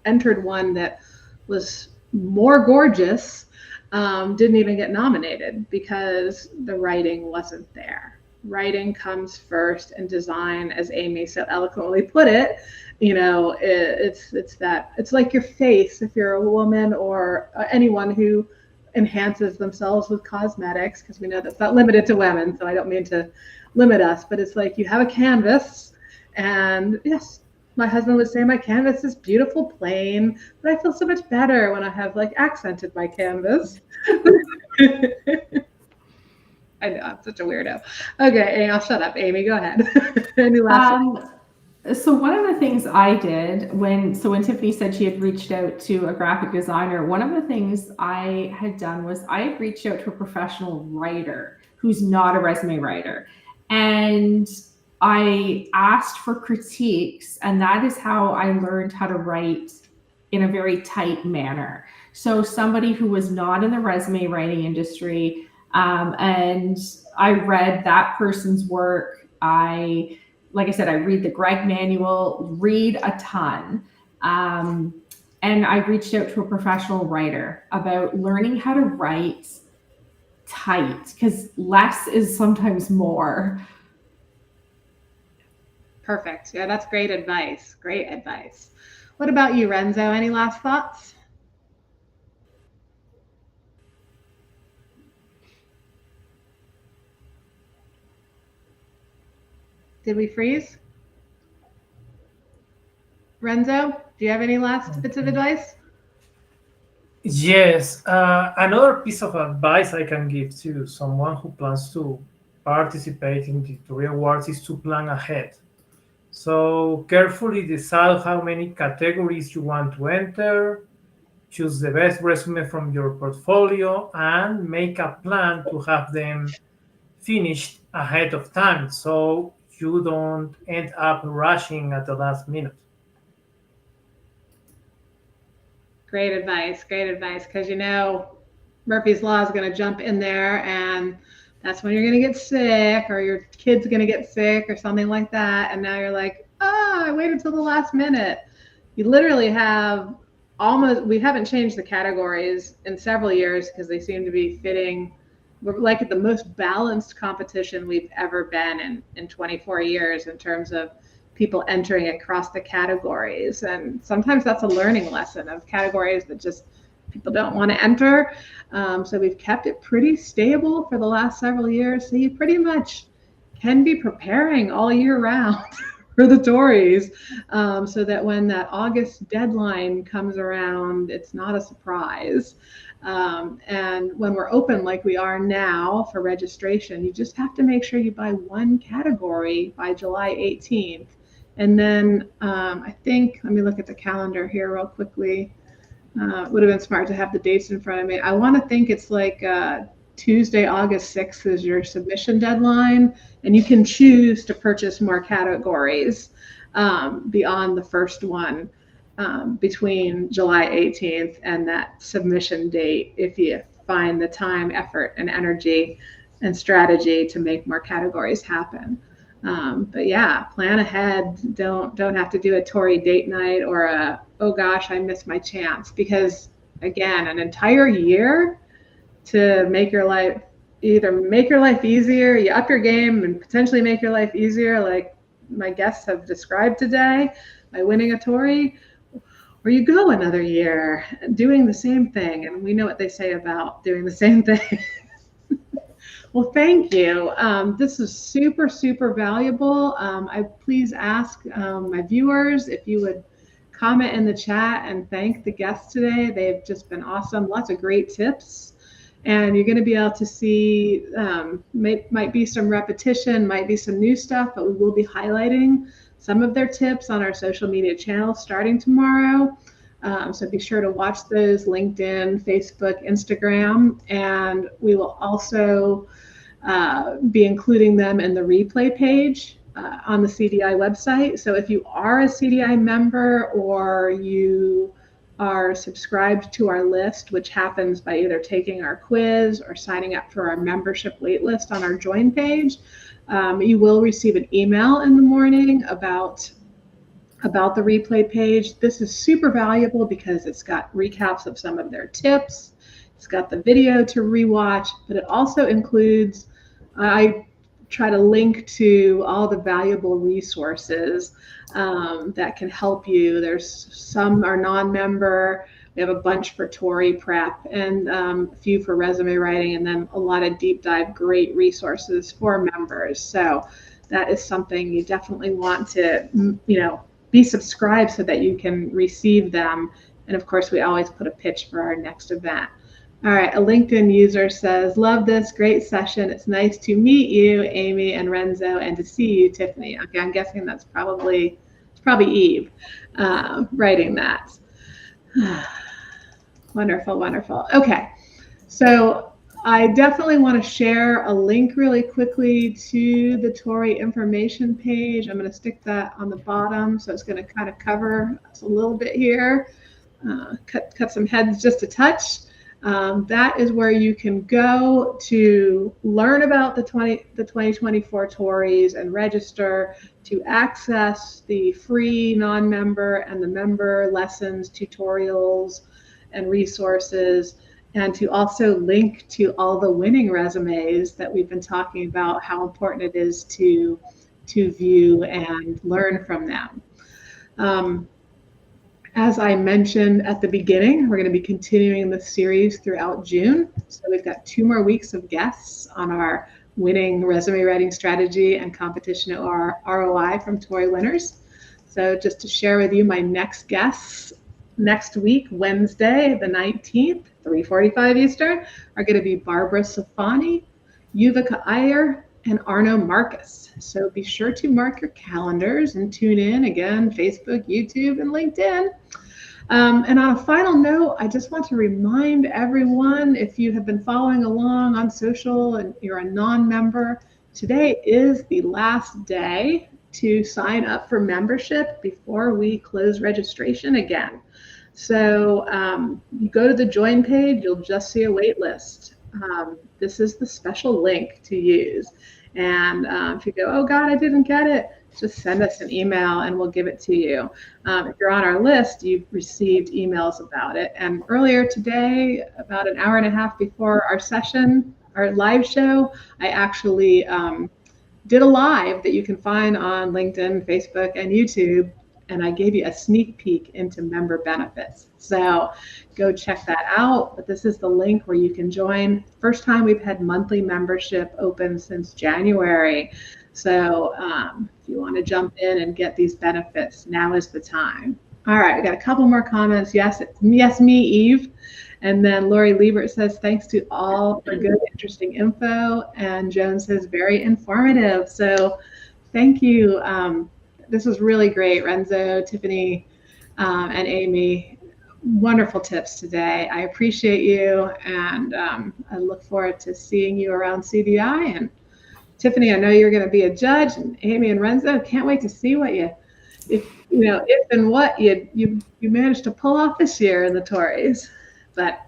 entered one that was more gorgeous didn't even get nominated because the writing wasn't there. Writing comes first, and design, as Amy so eloquently put it, it's like your face if you're a woman, or anyone who enhances themselves with cosmetics, because we know that's not limited to women, so I don't mean to limit us, but it's like you have a canvas, and yes, my husband would say my canvas is beautiful plain, but I feel so much better when I have accented my canvas. Such a weirdo. Okay, I'll shut up. Amy, go ahead. Any last So one of the things I did when Tiffany said she had reached out to a graphic designer, one of the things I had done was I had reached out to a professional writer who's not a resume writer. And I asked for critiques, and that is how I learned how to write in a very tight manner. So somebody who was not in the resume writing industry, and I read that person's work. Like I said, I read the Greg manual, read a ton. And I reached out to a professional writer about learning how to write tight, because less is sometimes more. Perfect. Yeah, that's great advice. Great advice. What about you, Renzo? Any last thoughts? Did we freeze? Renzo, do you have any last bits of advice? Yes, another piece of advice I can give to someone who plans to participate in the TORI Awards is to plan ahead. So carefully decide how many categories you want to enter, choose the best resume from your portfolio, and make a plan to have them finished ahead of time so you don't end up rushing at the last minute. Great advice. Great advice. Because Murphy's Law is going to jump in there, and that's when you're going to get sick, or your kid's going to get sick, or something like that. And now you're like, I waited till the last minute. You literally have we haven't changed the categories in several years because they seem to be fitting. We're like at the most balanced competition we've ever been in 24 years in terms of people entering across the categories. And sometimes that's a learning lesson of categories that just people don't want to enter. So we've kept it pretty stable for the last several years. So you pretty much can be preparing all year round for the TORIs, so that when that August deadline comes around, it's not a surprise. And when we're open like we are now for registration, you just have to make sure you buy one category by July 18th. And then I think, let me look at the calendar here real quickly. It would have been smart to have the dates in front of me. I want to think it's like Tuesday, August 6th is your submission deadline, and you can choose to purchase more categories beyond the first one between July 18th and that submission date if you find the time, effort, and energy and strategy to make more categories happen. But yeah, plan ahead. Don't have to do a TORI date night or oh gosh, I missed my chance, because again, an entire year to make your life, either make your life easier, you up your game and potentially make your life easier like my guests have described today by winning a TORI, or you go another year doing the same thing. And we know what they say about doing the same thing. Well, thank you. This is super, super valuable. I please ask my viewers if you would comment in the chat and thank the guests today. They've just been awesome. Lots of great tips. And you're going to be able to see, might be some repetition, might be some new stuff, but we will be highlighting some of their tips on our social media channels starting tomorrow. So be sure to watch those: LinkedIn, Facebook, Instagram, and we will also be including them in the replay page on the CDI website. So if you are a CDI member or you are subscribed to our list, which happens by either taking our quiz or signing up for our membership waitlist on our join page, you will receive an email in the morning about the replay page. This is super valuable because it's got recaps of some of their tips. It's got the video to rewatch, but it also includes, I try to link to all the valuable resources that can help you. There's some are non-member. We have a bunch for TORI prep and a few for resume writing, and then a lot of deep dive great resources for members. So that is something you definitely want to, be subscribed so that you can receive them. And of course, we always put a pitch for our next event. All right, a LinkedIn user says, love this, great session. It's nice to meet you, Amy and Renzo, and to see you, Tiffany. Okay, I'm guessing it's probably Eve writing that. Wonderful, wonderful. Okay, so I definitely want to share a link really quickly to the TORI information page. I'm going to stick that on the bottom, so it's going to kind of cover us a little bit here, cut some heads just a touch. That is where you can go to learn about the 2024 TORIs and register, to access the free non-member and the member lessons, tutorials, and resources, and to also link to all the winning resumes that we've been talking about, how important it is to view and learn from them. As I mentioned at the beginning, we're going to be continuing the series throughout June. So we've got 2 more weeks of guests on our winning resume writing strategy and competition ROI from TORI winners. So just to share with you, my next guests next week, Wednesday, the 19th, 3:45 Eastern, are going to be Barbara Safani, Yuvika Iyer, and Arno Marcus. So be sure to mark your calendars and tune in again, Facebook, YouTube, and LinkedIn. And on a final note, I just want to remind everyone, if you have been following along on social and you're a non-member, today is the last day to sign up for membership before we close registration again. So you go to the join page, you'll just see a wait list. This is the special link to use. And if you go, oh God, I didn't get it, just send us an email and we'll give it to you. If you're on our list, you've received emails about it. And earlier today, about an hour and a half before our session, our live show, I actually did a live that you can find on LinkedIn, Facebook, and YouTube. And I gave you a sneak peek into member benefits. So go check that out. But this is the link where you can join. First time we've had monthly membership open since January. So if you want to jump in and get these benefits, now is the time. All right, we got a couple more comments. Yes, me, Eve. And then Lori Liebert says, thanks to all for good, interesting info. And Joan says, very informative. So thank you. This was really great, Renzo, Tiffany, and Amy. Wonderful tips today. I appreciate you, and I look forward to seeing you around CDI. And Tiffany, I know you're going to be a judge, and Amy and Renzo, can't wait to see what if and what you managed to pull off this year in the TORIs. But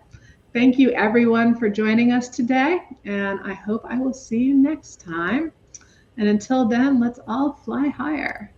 thank you everyone for joining us today, and I hope I will see you next time. And until then, let's all fly higher.